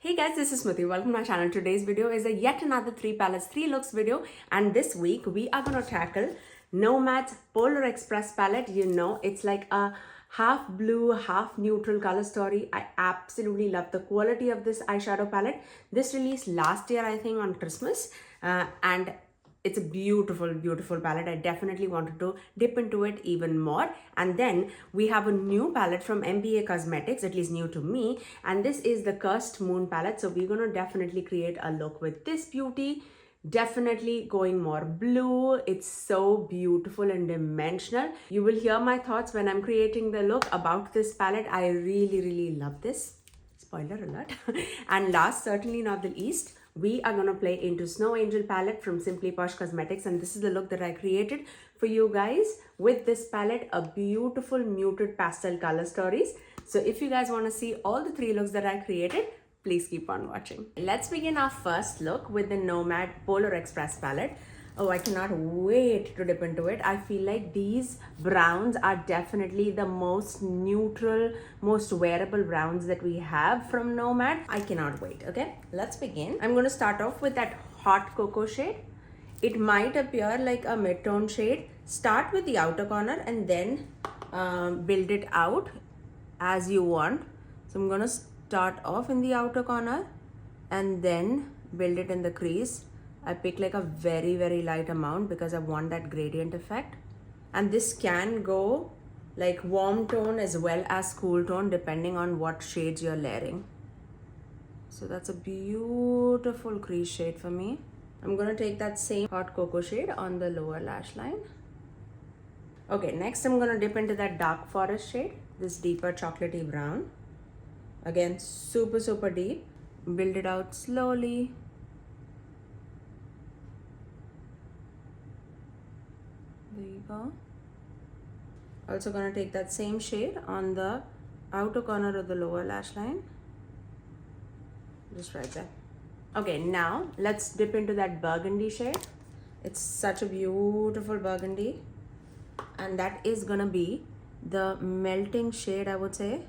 Hey guys, this is Smithy. Welcome to my channel. Today's video is a yet another 3 palettes, 3 looks video. And this week we are going to tackle Nomad's Polar Express palette. You know, it's like a half blue, half neutral color story. I absolutely love the quality of this eyeshadow palette. This released last year, I think, on Christmas. And it's a beautiful, beautiful palette. I definitely wanted to dip into it even more. And then we have a new palette from MBA Cosmetics, at least new to me. And this is the Cursed Moon palette. So we're going to definitely create a look with this beauty. Definitely going more blue. It's so beautiful and dimensional. You will hear my thoughts when I'm creating the look about this palette. I really, really love this. Spoiler alert. And last, certainly not the least, we are going to play into Snow Angel palette from Simply Posh Cosmetics, and this is the look that I created for you guys with this palette, a beautiful muted pastel color stories. So if you guys want to see all the 3 looks that I created, please keep on watching. Let's begin our first look with the Nomad Polar Express palette. Oh, I cannot wait to dip into it. I feel like these browns are definitely the most neutral, most wearable browns that we have from Nomad. I cannot wait. Okay, let's begin. I'm going to start off with that hot cocoa shade. It might appear like a mid-tone shade. Start with the outer corner and then build it out as you want. So I'm going to start off in the outer corner and then build it in the crease. I pick like a very, very light amount because I want that gradient effect. And this can go like warm tone as well as cool tone depending on what shades you're layering. So that's a beautiful crease shade for me. I'm going to take that same hot cocoa shade on the lower lash line. Okay, next I'm going to dip into that dark forest shade, this deeper chocolatey brown. Again, super, super deep. Build it out slowly. There you go. Also gonna take that same shade on the outer corner of the lower lash line. Just right there. Okay, now let's dip into that burgundy shade. It's such a beautiful burgundy. And that is gonna be the melting shade, I would say,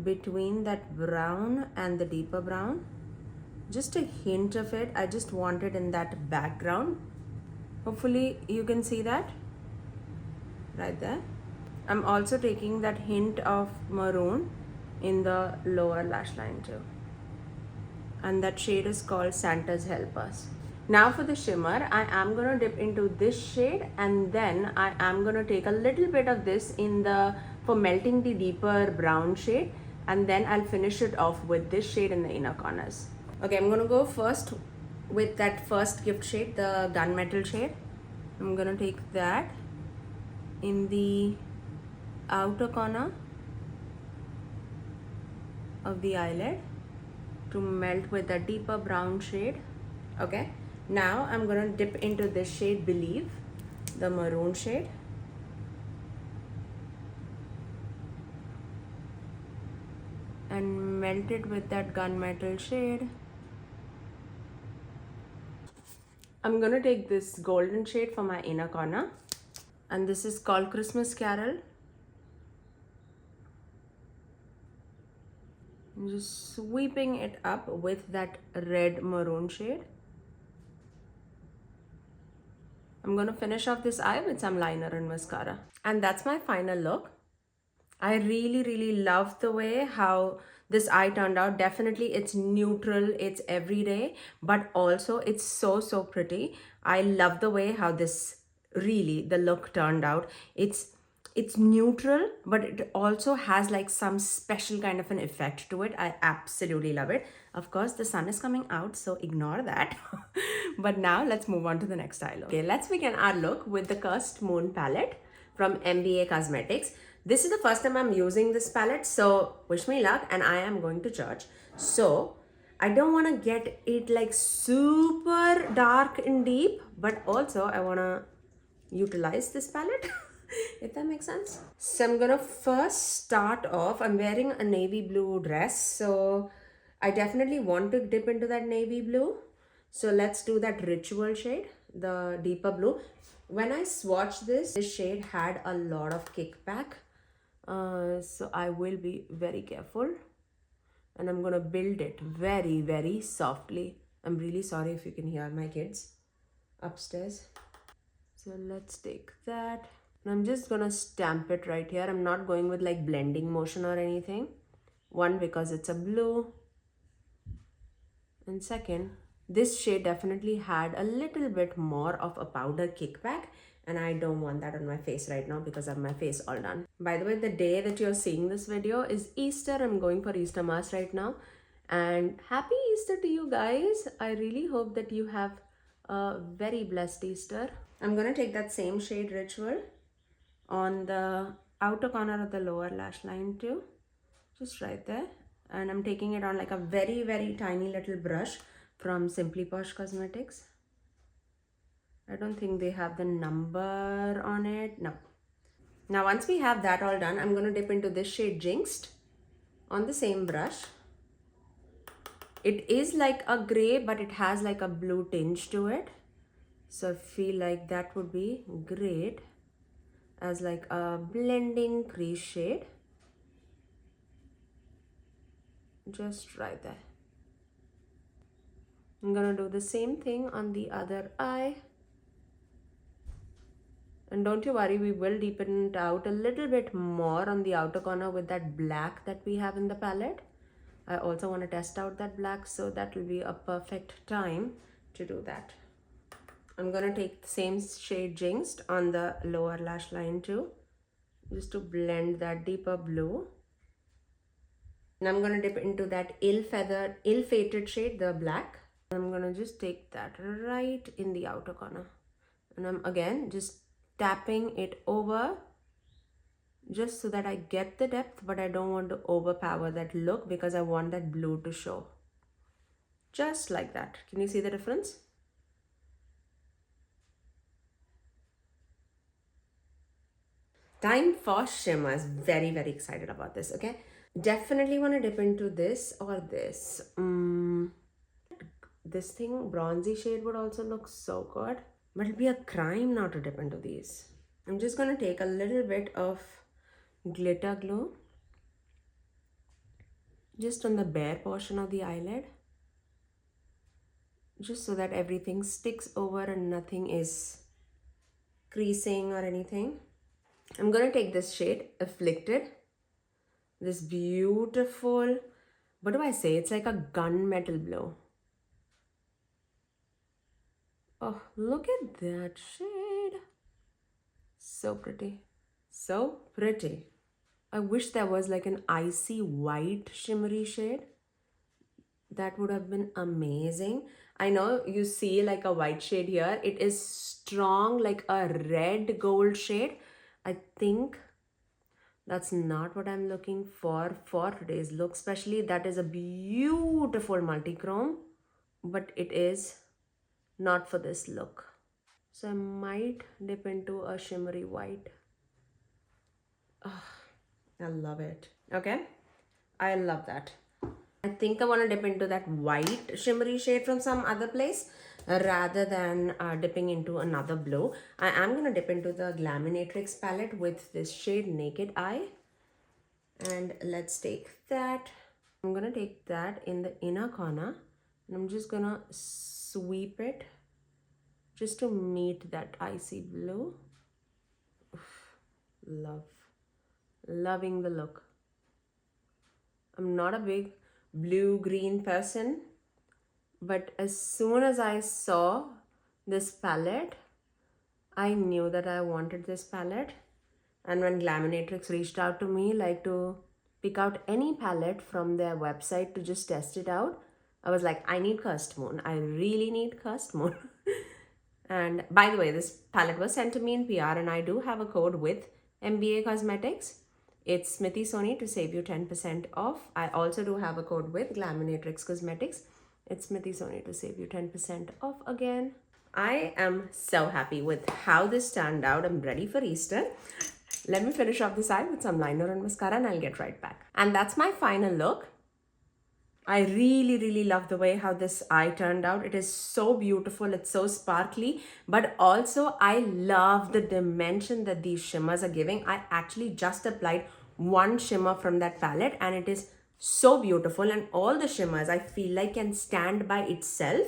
between that brown and the deeper brown. Just a hint of it. I just want it in that background. Hopefully you can see that right there. I'm also taking that hint of maroon in the lower lash line too. And that shade is called Santa's Help Us. Now for the shimmer, I am going to dip into this shade and then I am going to take a little bit of this for melting the deeper brown shade, and then I'll finish it off with this shade in the inner corners. Okay, I'm going to go first with that first gift shade, the gunmetal shade. I'm gonna take that in the outer corner of the eyelid to melt with a deeper brown shade. Okay, now I'm gonna dip into this shade Believe, the maroon shade. And melt it with that gunmetal shade. I'm gonna take this golden shade for my inner corner, and this is called Christmas Carol. I'm just sweeping it up with that red maroon shade. I'm gonna finish off this eye with some liner and mascara. And that's my final look. I really, really love the way how this eye turned out. Definitely it's neutral, it's everyday, but also it's so, so pretty. I love the way how the look turned out. It's neutral, but it also has like some special kind of an effect to it. I absolutely love it. Of course, the sun is coming out, so ignore that. But now let's move on to the next eye look. Okay, let's begin our look with the Cursed Moon palette from MBA Cosmetics. This is the first time I'm using this palette, so wish me luck, and I am going to church. So I don't want to get it like super dark and deep, but also I want to utilize this palette, if that makes sense. So I'm gonna first start off, I'm wearing a navy blue dress, so I definitely want to dip into that navy blue. So let's do that ritual shade, the deeper blue. When I swatched this shade had a lot of kickback. So I will be very careful and I'm gonna build it very, very softly. I'm really sorry if you can hear my kids upstairs. So let's take that. And I'm just gonna stamp it right here. I'm not going with like blending motion or anything. One, because it's a blue. And second, this shade definitely had a little bit more of a powder kickback, and I don't want that on my face right now because I have my face all done. By the way, the day that you're seeing this video is Easter. I'm going for Easter Mass right now. And happy Easter to you guys. I really hope that you have a very blessed Easter. I'm going to take that same shade Ritual on the outer corner of the lower lash line too. Just right there. And I'm taking it on like a very, very tiny little brush from Simply Posh Cosmetics. I don't think they have the number on it. No. Now once we have that all done, I'm going to dip into this shade Jinxed on the same brush. It is like a gray, but it has like a blue tinge to it. So I feel like that would be great as like a blending crease shade. Just right there. I'm gonna do the same thing on the other eye. And don't you worry, we will deepen it out a little bit more on the outer corner with that black that we have in the palette. I also want to test out that black, so that will be a perfect time to do that. I'm gonna take the same shade Jinxed on the lower lash line too, just to blend that deeper blue. And I'm gonna dip into that ill-fated shade, the black. I'm gonna just take that right in the outer corner. And I'm again just tapping it over just so that I get the depth, but I don't want to overpower that look because I want that blue to show. Just like that. Can you see the difference? Time for shimmers. Very, very excited about this, okay? Definitely want to dip into this or this. This thing, bronzy shade, would also look so good. But it'll be a crime not to dip into these. I'm just going to take a little bit of glitter glue just on the bare portion of the eyelid, just so that everything sticks over and nothing is creasing or anything. I'm going to take this shade Afflicted, this beautiful, what do I say, it's like a gunmetal blue. Oh, look at that shade. So pretty. So pretty. I wish there was like an icy white shimmery shade. That would have been amazing. I know you see like a white shade here. It is strong, like a red gold shade. I think that's not what I'm looking for today's look. Especially that is a beautiful multi-chrome, but it is not for this look. So I might dip into a shimmery white. Oh, I love it. Okay, I love that. I think I want to dip into that white shimmery shade from some other place rather than dipping into another blue. I am going to dip into the Glaminatrix palette with this shade Naked Eye. And let's take that. I'm going to take that in the inner corner and I'm just going to sweep it just to meet that icy blue. Oof, loving the look. I'm not a big blue-green person, but as soon as I saw this palette, I knew that I wanted this palette. And when Glaminatrix reached out to me, like to pick out any palette from their website to just test it out, I was like, I need Cursed Moon. I really need Cursed Moon. And by the way, this palette was sent to me in PR and I do have a code with MBA Cosmetics. It's Smithy Sony to save you 10% off. I also do have a code with Glaminatrix Cosmetics. It's Smithy Sony to save you 10% off again. I am so happy with how this turned out. I'm ready for Easter. Let me finish off the side with some liner and mascara and I'll get right back. And that's my final look. I really love the way how this eye turned out. It is so beautiful. It's so sparkly, but also I love the dimension that these shimmers are giving. I actually just applied one shimmer from that palette and it is So beautiful, and all the shimmers I feel like can stand by itself.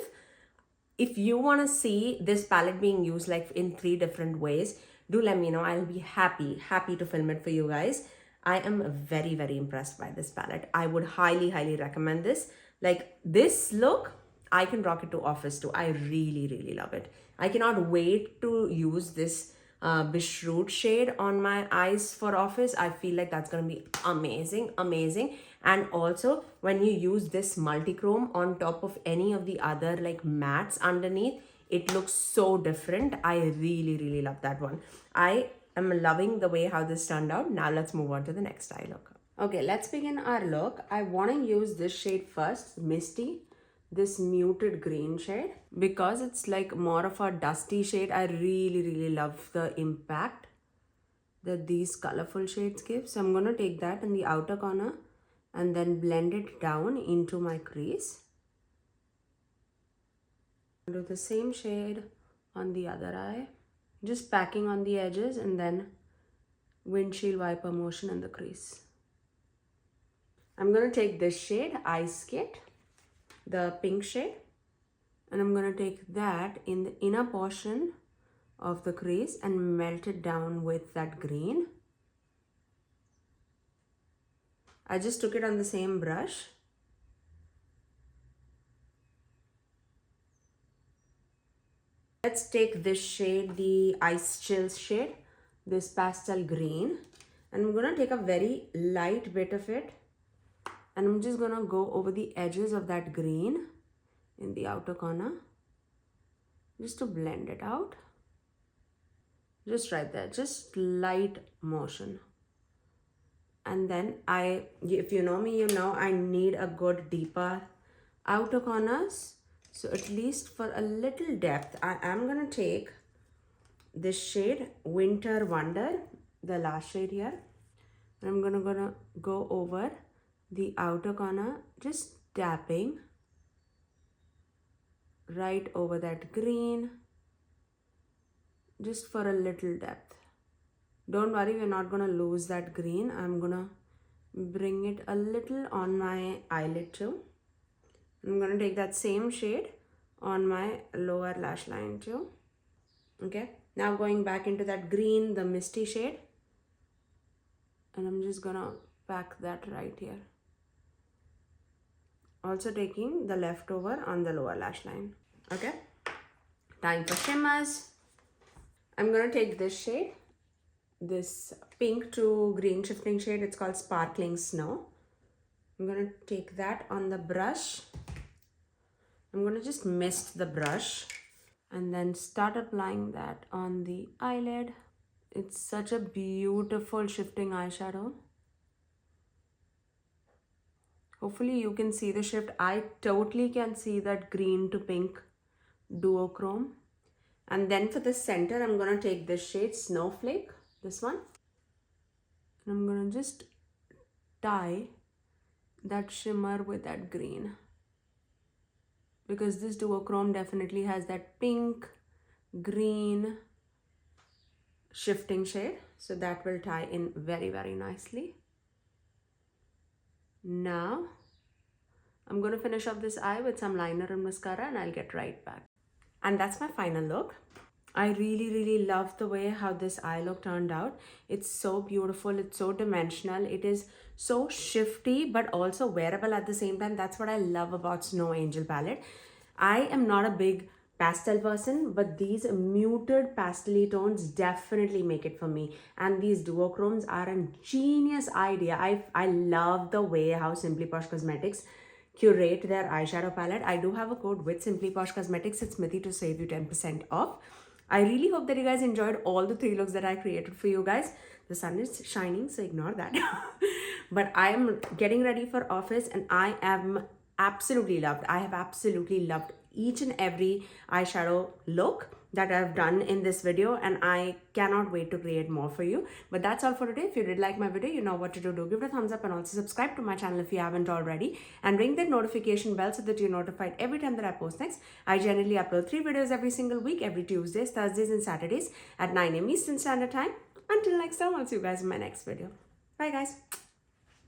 If you want to see this palette being used like in 3 different ways, do let me know. I'll be happy to film it for you guys. I am very impressed by this palette. I would highly recommend this. Like this look, I can rock it to office too. I really love it. I cannot wait to use this Bishroot shade on my eyes for office. I feel like that's gonna be amazing. And also when you use this multi-chrome on top of any of the other like mattes underneath, it looks so different. I really love that one. I am loving the way how this turned out. Now let's move on to the next eye look. Okay, let's begin our look. I want to use this shade first, Misty, this muted green shade, because it's like more of a dusty shade. I really love the impact that these colorful shades give. So I'm going to take that in the outer corner and then blend it down into my crease. Do the same shade on the other eye, just packing on the edges and then windshield wiper motion in the crease. I'm going to take this shade, Ice Skate, the pink shade, and I'm going to take that in the inner portion of the crease and melt it down with that green. I just took it on the same brush. Let's take this shade, the Ice Chills shade, this pastel green, and I'm going to take a very light bit of it and I'm just going to go over the edges of that green in the outer corner just to blend it out. Just right there, just light motion. And then if you know me, you know I need a good deeper outer corners. So at least for a little depth, I am going to take this shade, Winter Wonder, the last shade here. And I'm gonna go over the outer corner, just tapping right over that green, just for a little depth. Don't worry, we're not gonna lose that green. I'm gonna bring it a little on my eyelid too. I'm gonna take that same shade on my lower lash line too. Okay, now going back into that green, the misty shade, and I'm just gonna pack that right here. Also taking the leftover on the lower lash line. Okay, time for shimmers. I'm gonna take this shade, this pink to green shifting shade. It's called Sparkling Snow. I'm gonna take that on the brush. I'm gonna just mist the brush and then start applying that on the eyelid. It's such a beautiful shifting eyeshadow. Hopefully you can see the shift. I totally can see that green to pink duochrome. And then for the center, I'm gonna take this shade, Snowflake, this one. And I'm gonna just tie that shimmer with that green, because this duochrome definitely has that pink, green shifting shade. So that will tie in very nicely. Now, I'm going to finish off this eye with some liner and mascara and I'll get right back. And that's my final look. I really love the way how this eye look turned out. It's so beautiful. It's so dimensional. It is so shifty, but also wearable at the same time. That's what I love about Snow Angel palette. I am not a big pastel person, but these muted pastel tones definitely make it for me. And these duochromes are a genius idea. I love the way how Simply Posh Cosmetics curate their eyeshadow palette. I do have a code with Simply Posh Cosmetics. It's Smithy to save you 10% off. I really hope that you guys enjoyed all the 3 looks that I created for you guys. The sun is shining, so ignore that. But I am getting ready for office and I have absolutely loved each and every eyeshadow look that I've done in this video, and I cannot wait to create more for you. But that's all for today. If you did like my video, you know what to do. Do give it a thumbs up and also subscribe to my channel if you haven't already, and ring that notification bell so that you're notified every time that I post next. I generally upload 3 videos every single week, every Tuesdays, Thursdays and Saturdays at 9 AM Eastern Standard Time. Until next time, I'll see you guys in my next video. Bye guys.